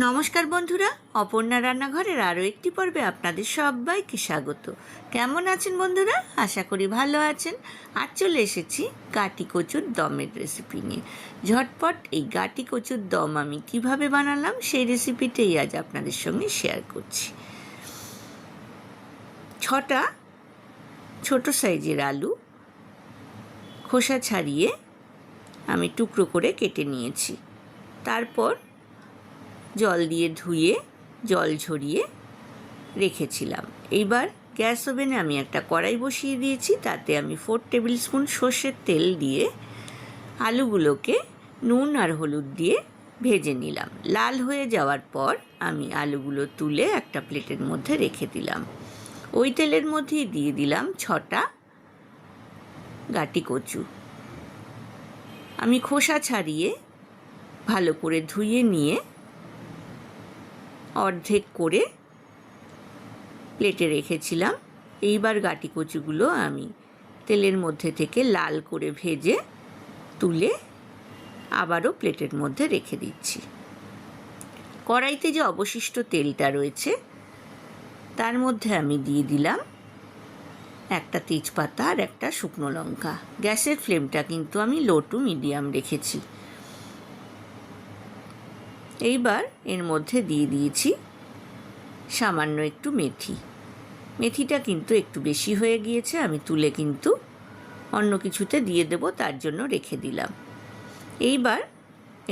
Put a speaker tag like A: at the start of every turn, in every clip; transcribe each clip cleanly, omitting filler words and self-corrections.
A: নমস্কার বন্ধুরা, অপর্ণা রান্নাঘরের আরও একটি পর্বে আপনাদের সবাইকে স্বাগত। কেমন আছেন বন্ধুরা? আশা করি ভালো আছেন। আজ চলে এসেছি গাটি কচুর দমের রেসিপি নিয়ে। ঝটপট এই গাটি কচুর দম আমি কিভাবে বানালাম সেই রেসিপিটাই আজ আপনাদের সঙ্গে শেয়ার করছি। 6টা ছোট সাইজের আলু খোসা ছাড়িয়ে আমি টুকরো করে কেটে নিয়েছি। তারপর জল দিয়ে ধুয়ে জল ঝরিয়ে রেখেছিলাম। এইবার গ্যাস ওভেনে আমি একটা কড়াই বসিয়ে দিয়েছি। তাতে আমি 4 টেবিল স্পুন সর্ষের তেল দিয়ে আলুগুলোকে নুন আর হলুদ দিয়ে ভেজে নিলাম। লাল হয়ে যাওয়ার পর আমি আলুগুলো তুলে একটা প্লেটের মধ্যে রেখে দিলাম। ওই তেলের মধ্যেই দিয়ে দিলাম 6টা গাটি কচু। আমি খোসা ছাড়িয়ে ভালো করে ধুয়ে নিয়ে অর্ধেক করে প্লেটে রেখেছিলাম। এইবার গাটি কচুগুলো আমি তেলের মধ্যে থেকে লাল করে ভেজে তুলে আবারও প্লেটের মধ্যে রেখে দিচ্ছি। কড়াইতে যে অবশিষ্ট তেলটা রয়েছে তার মধ্যে আমি দিয়ে দিলাম একটা তেজপাতা আর একটা শুকনো লঙ্কা। গ্যাসের ফ্লেমটা কিন্তু আমি লো টু মিডিয়াম রেখেছি। এইবার এর মধ্যে দিয়ে দিয়েছি সামান্য একটু মেথি। মেথিটা কিন্তু একটু বেশি হয়ে গিয়েছে, আমি তুলে কিন্তু অন্য কিছুতে দিয়ে দেব, তার জন্য রেখে দিলাম। এইবার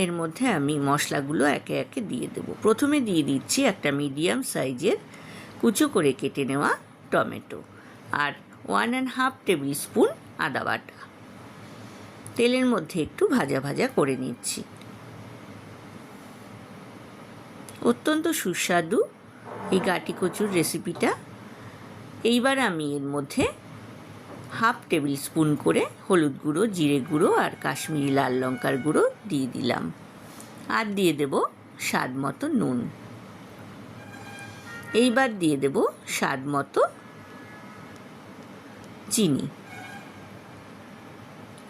A: এর মধ্যে আমি মশলাগুলো একে একে দিয়ে দেব। প্রথমে দিয়ে দিচ্ছি একটা মিডিয়াম সাইজের কুচো করে কেটে নেওয়া টমেটো আর 1.5 টেবিল স্পুন আদা বাটা। তেলের মধ্যে একটু ভাজা ভাজা করে নিচ্ছি। অত্যন্ত সুস্বাদু এই গাটি কচুর রেসিপিটা। এইবার আমি এর মধ্যে 1/2 টেবিল স্পুন করে হলুদ গুঁড়ো, জিরে গুঁড়ো আর কাশ্মীরি লাল লঙ্কার গুঁড়ো দিয়ে দিলাম। আর দিয়ে দেব স্বাদ মতো নুন। এইবার দিয়ে দেব স্বাদ মতো চিনি,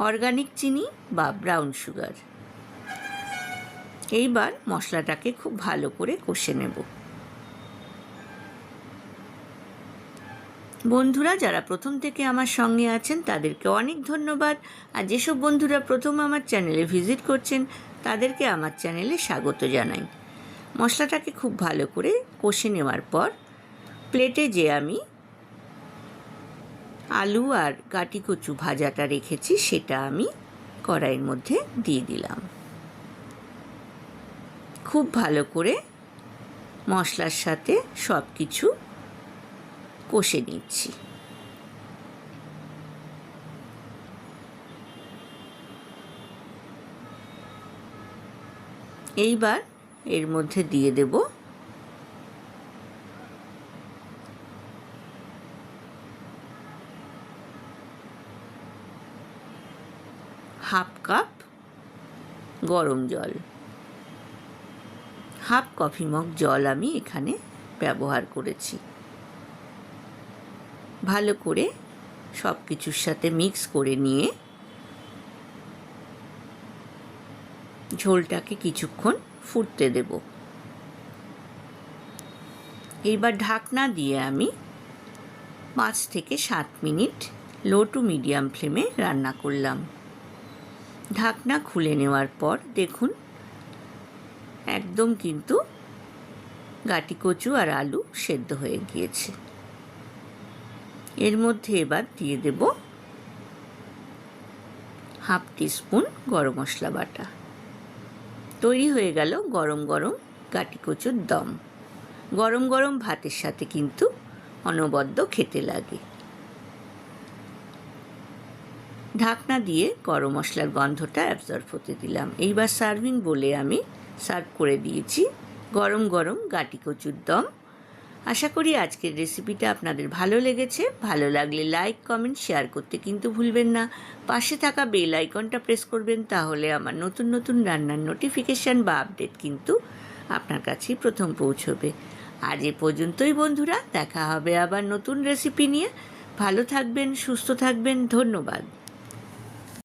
A: অর্গানিক চিনি বা ব্রাউন সুগার। এইবার মশলাটাকে খুব ভালো করে কষে নেব। বন্ধুরা যারা প্রথম থেকে আমার সঙ্গে আছেন তাদেরকে অনেক ধন্যবাদ। আর যেসব বন্ধুরা প্রথম আমার চ্যানেলে ভিজিট করছেন তাদেরকে আমার চ্যানেলে স্বাগত জানাই। মশলাটাকে খুব ভালো করে কষে নেওয়ার পর প্লেটে যে আমি আলু আর গাটি কচু ভাজাটা রেখেছি সেটা আমি কড়াইয়ের মধ্যে দিয়ে দিলাম। খুব ভালো করে মশলার সাথে সব কিছু কষে নিচ্ছি। এইবার এর মধ্যে দিয়ে দেব হাফ কাপ গরম জল। 1/2 কফি মগ জল আমি এখানে ব্যবহার করেছি। ভালো করে সব কিছুর সাথে মিক্স করে নিয়ে ঝোলটাকে কিছুক্ষণ ফুটতে দেব। এইবার ঢাকনা দিয়ে আমি 5 থেকে 7 মিনিট লো টু মিডিয়াম ফ্লেমে রান্না করলাম। ঢাকনা খুলে নেওয়ার পর দেখুন একদম কিন্তু গাটি কচু আর আলু সেদ্ধ হয়ে গিয়েছে। এর মধ্যে এবার দিয়ে দেব 1/2 টিস্পুন গরম মশলা বাটা। তৈরি হয়ে গেল গরম গরম গাটি কচুর দম। গরম গরম ভাতের সাথে কিন্তু অনবদ্য খেতে লাগে। ঢাকনা দিয়ে গরম মশলার গন্ধটা অ্যাবজর্ব হতে দিলাম। এইবার সার্ভিং বলে আমি সার্ভ করে দিয়েছি গরম গরম গাটি কচুর দম। আশা করি আজকের রেসিপিটা আপনাদের ভালো লেগেছে। ভালো লাগলে লাইক, কমেন্ট, শেয়ার করতে কিন্তু ভুলবেন না। পাশে থাকা বেল আইকনটা প্রেস করবেন, তাহলে আমার নতুন নতুন রান্নার নোটিফিকেশান বা আপডেট কিন্তু আপনার কাছেই প্রথম পৌঁছবে। আজ এ পর্যন্তই বন্ধুরা, দেখা হবে আবার নতুন রেসিপি নিয়ে। ভালো থাকবেন, সুস্থ থাকবেন। ধন্যবাদ।